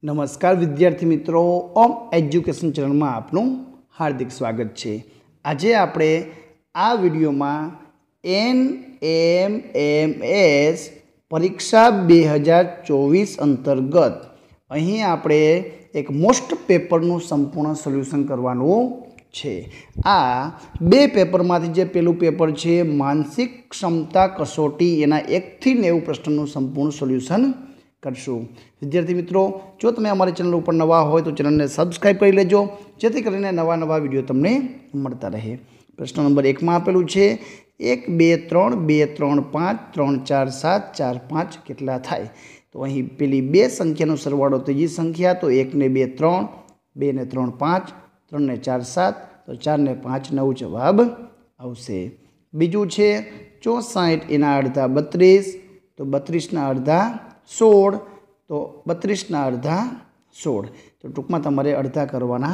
नमस्कार विद्यार्थी मित्रों, ओम एज्युकेशन चैनल में आपनु हार्दिक स्वागत है। आज आपणे आ विडियो में NMMS परीक्षा 2024 अंतर्गत अहीं आपणे एक मोस्ट पेपरनु संपूर्ण सोल्यूशन करवानुं छे। आ बे पेपर मांथी जे पेलुं पेपर छे मानसिक क्षमता कसोटी एना 1 થી 90 प्रश्नों संपूर्ण सोल्यूशन करशुं। विद्यार्थी मित्रों, जो तमे अमारी चैनल पर नवा हो तो चैनल ने सब्सक्राइब कर लेजो, जेथी करीने नवा नवा विडियो तमने मळता रहे। प्रश्न नंबर 1 में आपेलुं छे 1 2 3 2 3 5 3 4 7 4 5 केटला थाय। तो अहीं पेली बे संख्यानो सरवाळो त्रीजी संख्या, तो 1 ने 2 3 2 ने 3 5 3 ने 4 7 तो 4 ने 5 9 जवाब आवशे। बीजुं छे 64 एना अर्धा 32 तो 32 ना अर्धा 16 तो 32 ना अर्धा 16 तो टूंक में तमारे अर्धा करवाना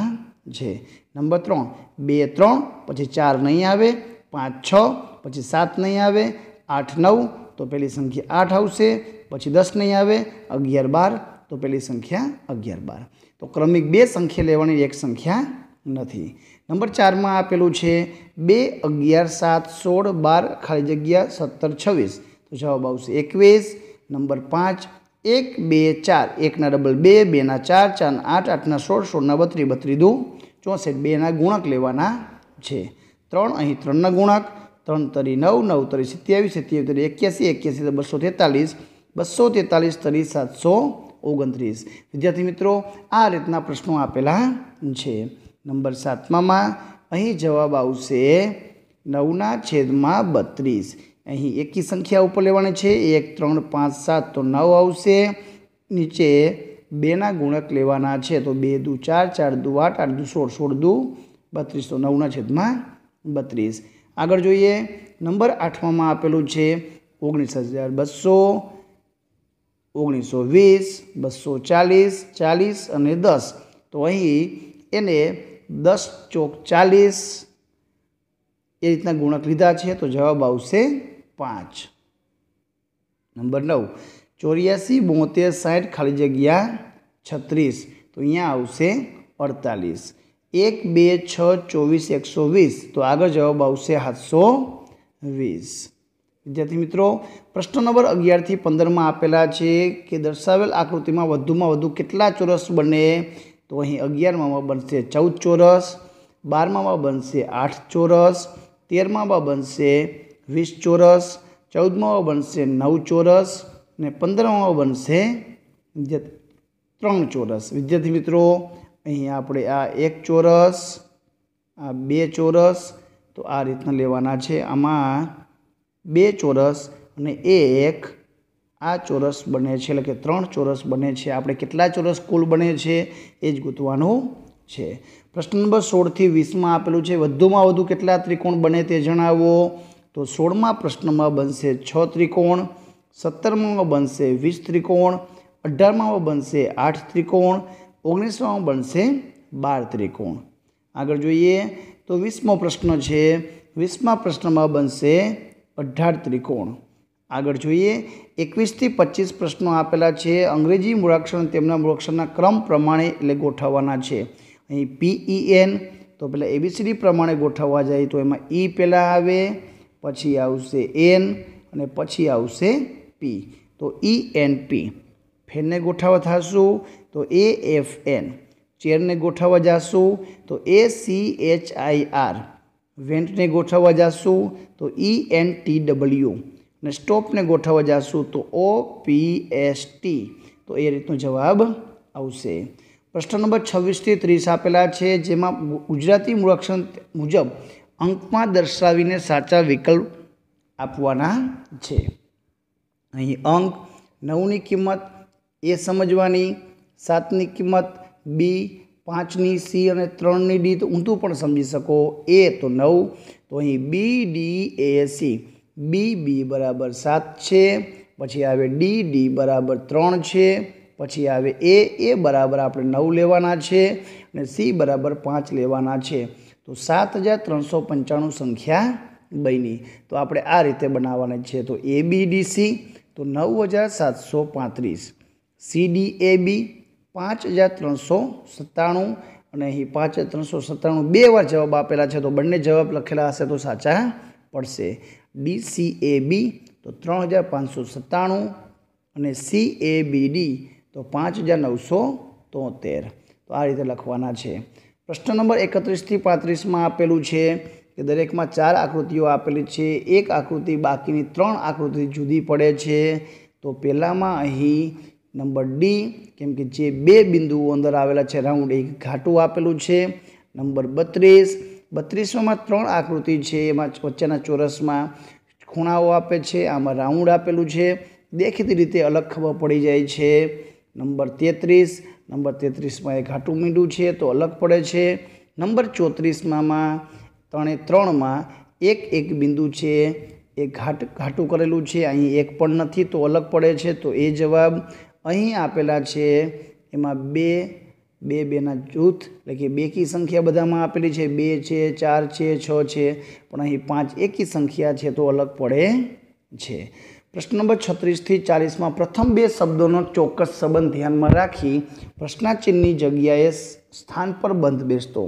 छे। नंबर 3 2 3 पछी 4 नहीं आवे, 5 6 पछी 7 नहीं आवे, 8 9 तो पहली संख्या 8 आवशे, पछी 10 नहीं आवे, 11 12 तो पहली संख्या 11 12 तो क्रमिक बे संख्या लेवानी एक संख्या नहीं। नंबर 4 में आपेलू है 2 11 7 16 12 खाली जग्या 17 26 तो जवाब आवशे 21। नंबर 5 1 2 4 1 ना डबल 2 2 ना 4 4 ना 8 8 ना 16 16 ना 32 32 2 64 2 ना गुणक लेवाना छे। 3 अहीं 3 ना गुणक 3 तरी 9 9 तरी 27 27 तरी 81 81 तो 243 243 तरी 729। विद्यार्थी मित्रों, आ रीतना प्रश्नों आपेला छे। नंबर 7 में अहीं जवाब आवशे 9/32। अहीं एक ही संख्या ऊपर लेवानी छे 1 3 5 7 तो 9 आवशे। नीचे 2 ना गुणक लेवाना छे तो 2 2 4 4 2 8 8 2 16 16 2 32 तो 9/32। आगळ जोईए नंबर 8 में आपेलू छे 19,200 1920 240 40 अने 10 तो अहीं एने 10 चौक 40 ए रीतना गुणक लीधा छे तो जवाब आवशे 5। नंबर 9 84 72 60 खाली जग्या 36 तो अहींया आवशे 48। 1 2 6 24 120 तो आगे जवाब आवशे 720। विद्यार्थी मित्रों, प्रश्न नंबर 11 થી 15 में आपेला छे कि दर्शावेल आकृति में वधुमां वधु केटला चौरस बने। तो अहीं 11 में बनशे 14 चौरस, 12 में बनशे 8 चौरस, 13 में बनशे 20 चौरस, 14 में बनशे 9 चौरस ने 15 में बनशे 3 चौरस। विद्यार्थी मित्रों, अहीं आपणे आ 1 चौरस आ 2 चौरस तो आ रीतना लेवाना छे। आमां 2 चौरस अने 1 आ चौरस बने छे એટલે કે 3 चौरस बने छे। आपणे केटला चौरस कुल बने छे ए ज गोतवानुं छे। प्रश्न नंबर 16 થી 20 में आपेलू छे वधुमां वधु केटला त्रिकोण बने ते जणावो। तो 16मा प्रश्न में बनशे 6 त्रिकोण, 17मा में बनशे 20 त्रिकोण, 18मा में बनशे 8 त्रिकोण, 19मा में बनशे 12 त्रिकोण। आगळ जोईए तो 20मो प्रश्न छे 20मा प्रश्न में बनशे 18 त्रिकोण। आगळ जोईए 21 થી 25 प्रश्नों आपेला छे। अंग्रेजी मूळाक्षर तेमना मूळाक्षरना क्रम प्रमाणे एटले गोठववाना छे। अहीं PEN तो पहला ABCD प्रमाणे गोठववा जाए तो एमां E पहला आवे, पछी आवशे N अने पछी आवशे P तो ENP। फेन ने गोठववा थाशुं तो AFN। चेर ने गोठववा जाशुं तो ACHIR। वेंट ने गोठववा जाशुं तो ENTW ने स्टॉप ने गोठववा जाशुं तो OPST तो ए रीतनो जवाब आवशे। प्रश्न नंबर 26 થી 30 आपेला छे जेमां गुजराती मूळाक्षर मुजब अंकमां दर्शावीने साचा विकल्प आपवाना छे। अहीं अंक 9 ની किंमत ए समझवानी, 7 ની किंमत B, 5 ની C અને 3 ની D तो ऊंधું पण समझी सको। A तो 9 तो अहीं BDAC B बराबर 7 छे, पछी आवे D बराबर 3 छे, पछी आवे A बराबर आपणे 9 लेवाना छे अने C बराबर 5 लेवाना छे तो 7395 संख्या बनी। तो आपणे आ रीते बनाववानी छे। तो ABDC तो 9735, CDAB 5397 અને અહીં 5397 બે વાર જવાબ આપેલા છે, તો બંને જવાબ લખેલા હશે તો સાચા પડશે. DCAB તો 3597 અને CABD તો 5973. તો આ રીતે લખવાના છે. પ્રશ્ન નંબર 31 થી 35 આપેલું છે કે દરેકમાં 4 આકૃતિઓ આપેલી છે. એક આકૃતિ બાકીની 3 આકૃતિ જુદી પડે છે. તો પહેલામાં અહીં નંબર ડી, કેમ કે જે 2 બિંદુઓ અંદર આવેલા છે રાઉન્ડ, એક ઘાટું આપેલું છે. નંબર 32માં 3 આકૃતિ છે, એમાં વચ્ચેના ચોરસમાં ખૂણાઓ આપે છે, આમાં રાઉન્ડ આપેલું છે. દેખીતી રીતે અલગ ખબર પડી જાય છે. નંબર 33માં એક ઘાટું મીંડું છે તો અલગ પડે છે. નંબર 34માં 3માં એક બિંદુ છે, એક ઘાટું કરેલું છે, અહીં એક પણ નથી તો અલગ પડે છે. તો એ જવાબ અહીં આપેલા છે એમાં 2ના જૂથ, એટલે કે 2 કી સંખ્યા બધામાં આપેલી છે, 2 છે, 4 છે, 6 છે, પણ અહીં 5 એકી સંખ્યા છે તો અલગ પડે છે. પ્રશ્ન નંબર 36 થી 40માં પ્રથમ 2 શબ્દોનો ચોક્કસ સંબંધ ધ્યાનમાં રાખી પ્રશ્નાચિહ્નની જગ્યાએ સ્થાન પર બંધ બેસતો.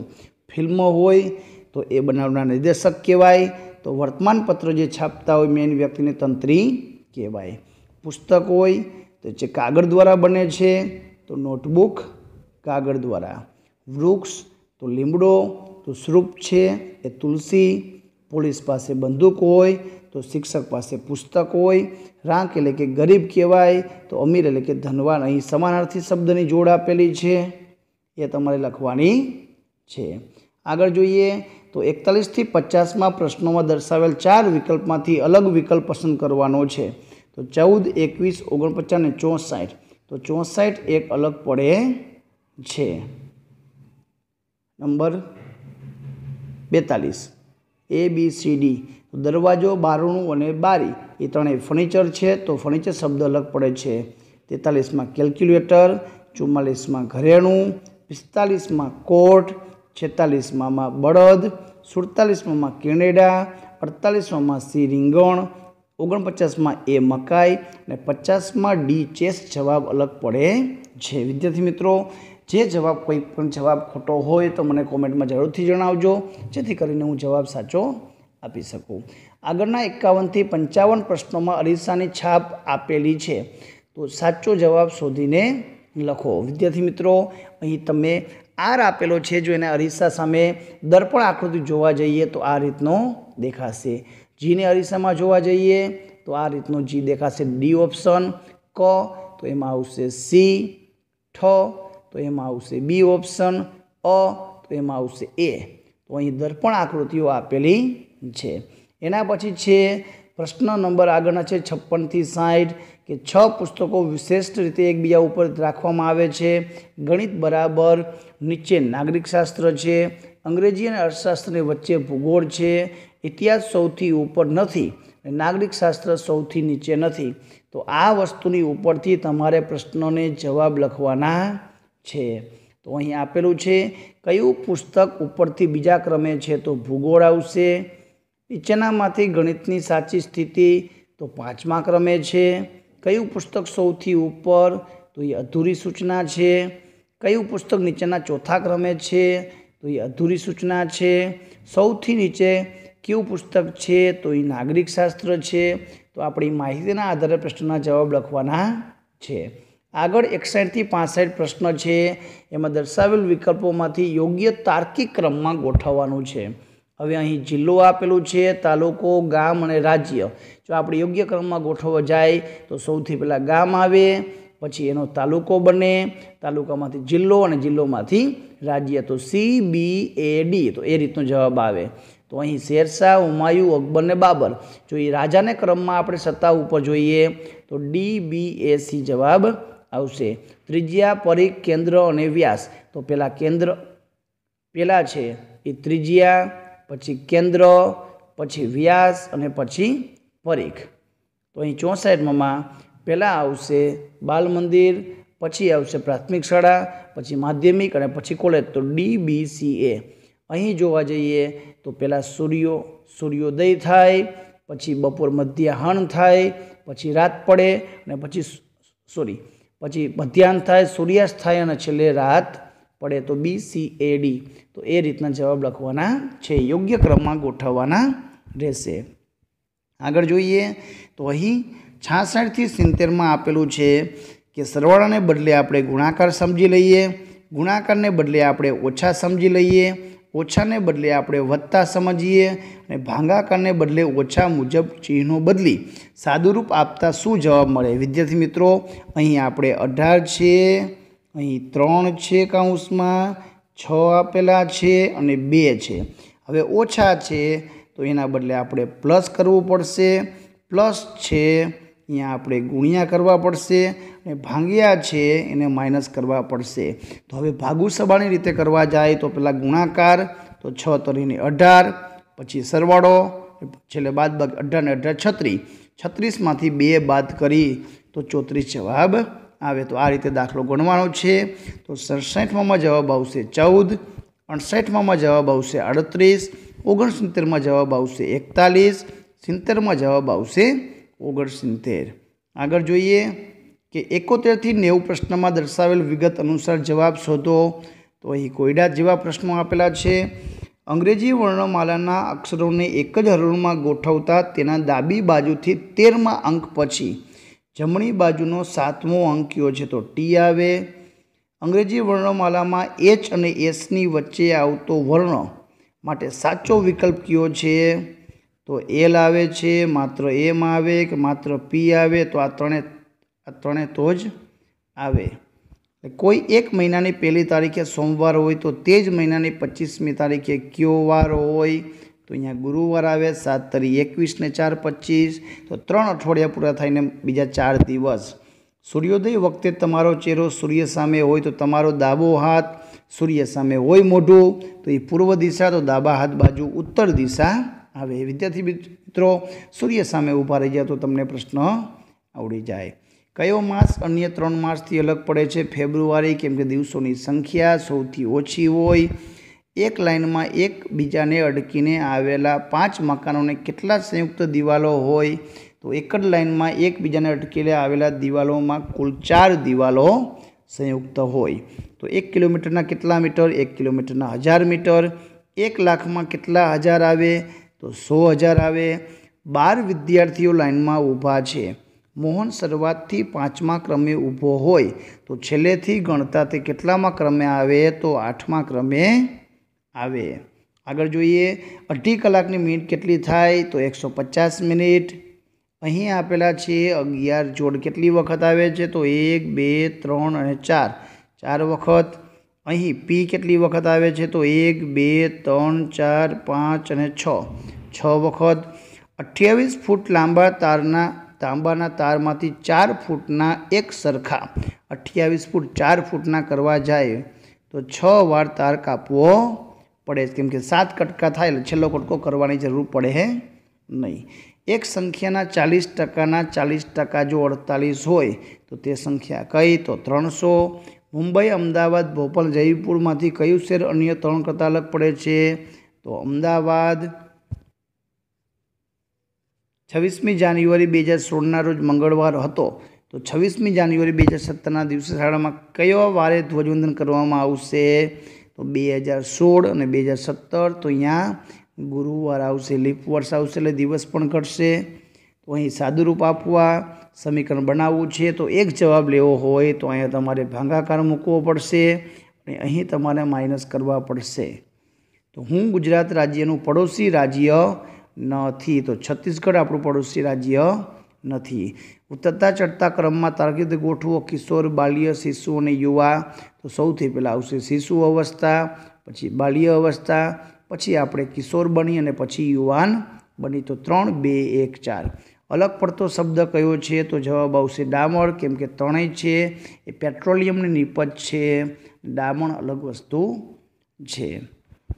ફિલ્મ હોય તો એ બનાવનાર નિર્દેશક કહેવાય, તો વર્તમાનપત્ર જે છાપતા હોય મેઇન વ્યક્તિને તંત્રી કહેવાય. પુસ્તક હોય તો જે કાગળ દ્વારા બને છે તો નોટબુક કાગળ દ્વારા. વૃક્ષ તો લીમડો, તો શ્રુપ છે એ તુલસી. પોલીસ પાસે બંદૂક હોય તો શિક્ષક પાસે પુસ્તક હોય. રાંક એટલે કે ગરીબ કહેવાય, તો અમીર એટલે કે ધનવાન. અહીં સમાનાર્થી શબ્દની જોડ આપેલી છે, એ તમારે લખવાની છે. આગળ જોઈએ તો 41 થી 50માં પ્રશ્નોમાં દર્શાવેલ 4 વિકલ્પમાંથી અલગ વિકલ્પ પસંદ કરવાનો છે. તો 14, 21, 49 અને 64. તો 64 એક અલગ પડે છે. Number 42 ABCD. તો દરવાજો, બારણું અને બારી એ ત્રણેય ફર્નિચર છે, તો ફર્નિચર શબ્દ અલગ પડે છે. 43માં કેલ્ક્યુલેટર, 44માં ઘરેણું, 45માં કોટ, 46માં બળદ, 47માં કેનેડા, 48માં સી રીંગણ, 49માં એ મકાઈ અને 50માં ડી ચેસ જવાબ અલગ પડે છે. વિદ્યાર્થી મિત્રો, જે જવાબ કોઈ પણ જવાબ ખોટો હોય તો મને કોમેન્ટમાં જરૂરથી જણાવજો, જેથી કરીને હું જવાબ સાચો આપી શકું. આગળના 51 થી 55 પ્રશ્નોમાં અરીસાની છાપ આપેલી છે, તો સાચો જવાબ શોધીને લખો. વિદ્યાર્થી મિત્રો, અહીં તમે આર આપેલો છે, જો એને અરીસા સામે દર્પણ આકૃતિ જોવા જઈએ તો આ રીતનો દેખાશે. જીને અરીસામાં જોવા જઈએ તો આ રીતનો જી દેખાશે. D option. ક તો એમાં આવશે સી. ઠ તો એમાં આવશે બી ઓપ્શન. અ તો એમાં આવશે એ. તો અહીં દર્પણ આકૃતિઓ આપેલી છે. એના પછી છે પ્રશ્ન નંબર આગળના છે 56 થી 60 કે 6 પુસ્તકો વિશિષ્ટ રીતે એકબીજા ઉપર રાખવામાં આવે છે. ગણિત બરાબર નીચે નાગરિક શાસ્ત્ર છે, અંગ્રેજી અને અર્થશાસ્ત્રની વચ્ચે ભૂગોળ છે, ઇતિહાસ સૌથી ઉપર નથી, નાગરિક શાસ્ત્ર સૌથી નીચે નથી. તો આ વસ્તુની ઉપરથી તમારે પ્રશ્નોને જવાબ લખવાના છે. તો અહીં આપેલું છે કયું પુસ્તક ઉપરથી બીજા ક્રમે છે, તો ભૂગોળ આવશે. નીચેનામાંથી ગણિતની સાચી સ્થિતિ, તો 5મા ક્રમે છે. કયું પુસ્તક સૌથી ઉપર, તો એ અધૂરી સૂચના છે. કયું પુસ્તક નીચેના 4થા ક્રમે છે, તો એ અધૂરી સૂચના છે. સૌથી નીચે કયું પુસ્તક છે, તો એ નાગરિક શાસ્ત્ર છે. તો આપણી માહિતીના આધારે પ્રશ્નના જવાબ લખવાના છે. આગળ 61 થી 65 પ્રશ્ન છે, એમાં દર્શાવેલ વિકલ્પોમાંથી યોગ્ય તાર્કિક ક્રમમાં ગોઠવવાનું છે. હવે અહીં જિલ્લો આપેલું છે, તાલુકો, ગામ અને રાજ્ય. જો આપણે યોગ્ય ક્રમમાં ગોઠવવા જાય તો સૌથી પહેલાં ગામ આવે, પછી એનો તાલુકો બને, તાલુકામાંથી જિલ્લો અને જિલ્લોમાંથી રાજ્ય. તો CBAD, તો એ રીતનો જવાબ આવે. તો અહીં શેરશાહ, હુમાયું, અકબર ને બાબર. જો એ રાજાને ક્રમમાં આપણે સત્તા ઉપર જોઈએ તો DBAC જવાબ આવશે. ત્રિજ્યા, પરિઘ, કેન્દ્ર અને વ્યાસ. તો પહેલાં કેન્દ્ર પહેલાં છે એ ત્રિજ્યા, પછી કેન્દ્ર, પછી વ્યાસ અને પછી પરિઘ. તો અહીં 64માં પહેલાં આવશે બાલ મંદિર, પછી આવશે પ્રાથમિક શાળા, પછી માધ્યમિક અને પછી કોલેજ. તો DBCA. અહીં જોવા જઈએ તો પહેલાં સૂર્યોદય થાય, પછી બપોર મધ્યાહન થાય, પછી રાત પડે અને પછી મધ્યાહન થાય, સૂર્યાસ્ત થાય અને છેલ્લે રાત પડે તો BCAD. તો એ રીતના જવાબ લખવાના છે, યોગ્ય ક્રમમાં ગોઠવવાના રહેશે. આગળ જોઈએ તો અહીં 66 થી 70 આપેલું છે કે સરવાળાને બદલે આપણે ગુણાકાર સમજી લઈએ, ગુણાકારને બદલે આપણે ઓછા સમજી લઈએ, ઓછાને બદલે આપણે વત્તા સમજીએ અને ભાગાકારને બદલે ઓછા મુજબ ચિહ્નો બદલી સાદુરૂપ આપતા શું જવાબ મળે? વિદ્યાર્થી મિત્રો, અહીં આપણે 18 છે, અહીં 3 છે કૌંસમાં, 6 આપેલા છે અને 2 છે. હવે ઓછા છે તો એના બદલે આપણે પ્લસ કરવું પડશે, પ્લસ છે અહીંયા આપણે ગુણ્યા કરવા પડશે અને ભાગ્યા છે એને માઇનસ કરવા પડશે. તો હવે ભાગુ સબાની રીતે કરવા જાય તો પહેલાં ગુણાકાર, તો 6 તરીને 18, પછી સરવાળો, છેલ્લે બાદ 18 ને 18 36, 36માંથી 2 બાદ કરી તો 34 જવાબ આવે. તો આ રીતે દાખલો ગણવાનો છે. તો 67માં જવાબ આવશે 14, 68માં જવાબ આવશે 38, 69માં જવાબ આવશે 41, 70માં જવાબ આવશે 69. આગળ જોઈએ કે 71 થી 90 પ્રશ્નમાં દર્શાવેલ વિગત અનુસાર જવાબ શોધો. તો અહીં કોયડા જેવા પ્રશ્નો આપેલા છે. અંગ્રેજી વર્ણમાલાના અક્ષરોને એક જ હરોળમાં ગોઠવતા તેના ડાબી બાજુથી 13મા અંક પછી જમણી બાજુનો 7મો અંક કયો છે? તો T આવે. અંગ્રેજી વર્ણમાલામાં H અને Sની વચ્ચે આવતો વર્ણ માટે સાચો વિકલ્પ કયો છે? તો L આવે છે, માત્ર M આવે કે માત્ર P આવે? તો આ ત્રણે તો જ આવે. કોઈ એક મહિનાની 1લી તારીખે સોમવાર હોય તો તે જ મહિનાની 25મી તારીખે કયો વાર હોય? તો અહીંયા ગુરુવાર આવે. 7 તરી 21 ને 4 25, તો 3 અઠવાડિયા પૂરા થઈને બીજા 4 દિવસ. સૂર્યોદય વખતે તમારો ચહેરો સૂર્ય સામે હોય તો તમારો ડાબો હાથ સૂર્ય સામે હોય મોઢું, તો એ પૂર્વ દિશા, તો ડાબા હાથ બાજુ ઉત્તર દિશા આવે. વિદ્યાર્થી મિત્રો, સૂર્ય સામે ઊભા રહી જાય તો તમને પ્રશ્ન આવડી જાય. કયો માસ અન્ય 3 માસથી અલગ પડે છે? ફેબ્રુઆરી, કેમ કે દિવસોની સંખ્યા સૌથી ઓછી હોય. એક લાઇનમાં એકબીજાને અડકીને આવેલા 5 મકાનોને કેટલા સંયુક્ત દિવાલો હોય? તો એક જ લાઇનમાં એકબીજાને અડકીને આવેલા દિવાલોમાં કુલ 4 દિવાલો સંયુક્ત હોય. તો 1 કિલોમીટરના કેટલા મીટર? 1 કિલોમીટરના 1000 મીટર. 1 લાખમાં કેટલા હજાર આવે? તો 100,000 આવે. 12 વિદ્યાર્થીઓ લાઇનમાં ઊભા છે. મોહન શરૂઆતથી 5મા ક્રમે ઊભો હોય તો છેલ્લેથી ગણતા તે કેટલામા ક્રમે આવે? તો 8મા ક્રમે આવે. આગળ જોઈએ, 2.5 કલાકની મિનિટ કેટલી થાય? તો 150 મિનિટ. અહીં આપેલા છે 11 જોડ કેટલી વખત આવે છે? તો 1 2 3 અને 4, 4 વખત. અહીં P કેટલી વખત આવે છે? તો 1 2 3 4 5 અને 6, 6 વખત. 28 ફૂટ લાંબા તાંબાના તારમાંથી 4 ફૂટના એક સરખા 28 ફૂટ 4 ફૂટના કરવા જાય તો 6 વાર તાર કાપવો પડે, કેમ કે 7 કટકા થાય એટલે છેલ્લો કટકો કરવાની જરૂર પડે નહીં. એક સંખ્યાના 40%ના 40% જો 48 હોય તો તે સંખ્યા કઈ? તો 300. મુંબઈ, અમદાવાદ, ભોપાલ, જયપુરમાંથી કયું શહેર અન્ય 3 કરતાં અલગ પડે છે? તો અમદાવાદ. 26મી જાન્યુઆરી 2016ના રોજ મંગળવાર હતો, તો 26મી જાન્યુઆરી 2017ના દિવસે શાળામાં કયો વારે ધ્વજવંદન કરવામાં આવશે? તો 2016 અને 2017. તો અહીંયા ગુરુવાર આવશે, લીપ વર્ષ આવશે એટલે દિવસ પણ ઘટશે. તો અહીં સાદુરૂપ આપવા, સમીકરણ બનાવવું છે. તો એક જવાબ લેવો હોય તો અહીંયા તમારે ભાગાકાર મૂકવો પડશે અને અહીં તમારે માઇનસ કરવા પડશે. તો હું ગુજરાત રાજ્યનું પડોશી રાજ્ય નથી, તો છત્તીસગઢ આપણું પડોશી રાજ્ય નથી. ઉતરતા ચડતા ક્રમમાં તાર્કિક ગોઠવો કિશોર, બાલ્ય, શિશુ અને યુવા. તો સૌથી પહેલાં આવશે શિશુ અવસ્થા, પછી બાલ્ય અવસ્થા, પછી આપણે કિશોર બની અને પછી યુવાન બની. તો 3 2 1 4. અલગ પડતો શબ્દ કયો છે? તો જવાબ આવશે ડામર, કેમ કે ત્રણેય છે એ પેટ્રોલિયમની નિપજ છે. ડામણ અલગ વસ્તુ છે.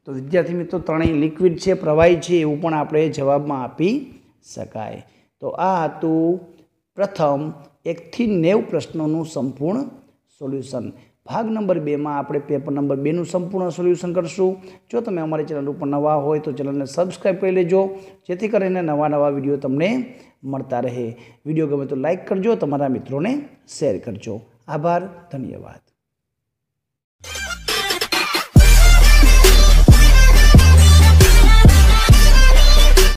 તો વિદ્યાર્થી મિત્રો, ત્રણેય લિક્વિડ છે, પ્રવાહી છે એવું પણ આપણે જવાબમાં આપી શકાય. તો આ હતું પ્રથમ 1 થી 90 પ્રશ્નોનું સંપૂર્ણ સોલ્યુશન. ભાગ નંબર 2માં આપણે પેપર નંબર 2નું સંપૂર્ણ સોલ્યુશન કરશું. જો તમે અમારી ચેનલ ઉપર નવા હોય તો ચેનલને સબસ્ક્રાઈબ કરી લેજો, જેથી કરીને નવા વિડીયો તમને મળતા રહે. વિડીયો ગમે તો લાઈક કરજો, તમારા મિત્રોને શેર કરજો. આભાર, ધન્યવાદ.